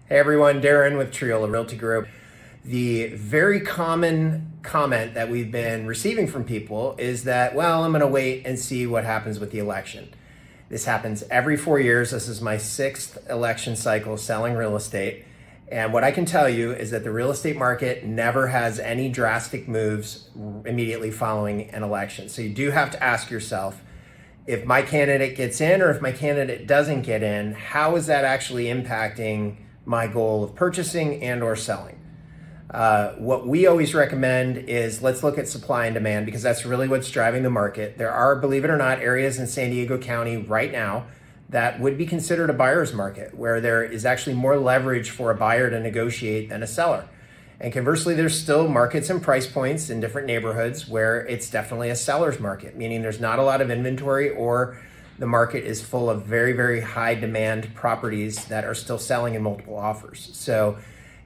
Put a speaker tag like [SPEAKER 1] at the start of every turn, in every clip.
[SPEAKER 1] Hey everyone, Darin with Triolo Realty Group. The very common comment that we've been receiving from people is that, well, I'm going to wait and see what happens with the election. This happens every 4 years. This is my sixth election cycle selling real estate. And what I can tell you is that the real estate market never has any drastic moves immediately following an election. So you do have to ask yourself, if my candidate gets in or if my candidate doesn't get in, how is that actually impacting my goal of purchasing and or selling? What we always recommend is let's look at supply and demand, because that's really what's driving the market. There are, believe it or not, areas in San Diego County right now that would be considered a buyer's market, where there is actually more leverage for a buyer to negotiate than a seller. And conversely, there's still markets and price points in different neighborhoods where it's definitely a seller's market, meaning there's not a lot of inventory, or the market is full of very, very high demand properties that are still selling in multiple offers. So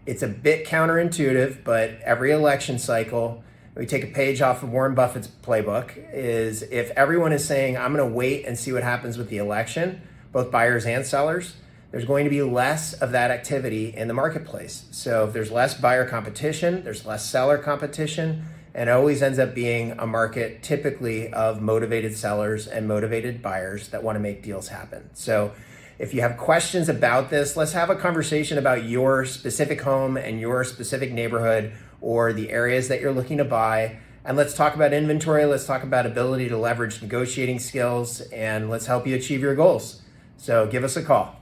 [SPEAKER 1] it's a bit counterintuitive, but every election cycle, we take a page off of Warren Buffett's playbook, is if everyone is saying, I'm going to wait and see what happens with the election, both buyers and sellers, there's going to be less of that activity in the marketplace. So if there's less buyer competition, there's less seller competition, and it always ends up being a market typically of motivated sellers and motivated buyers that want to make deals happen. So if you have questions about this, let's have a conversation about your specific home and your specific neighborhood or the areas that you're looking to buy. And let's talk about inventory. Let's talk about ability to leverage negotiating skills, and let's help you achieve your goals. So give us a call.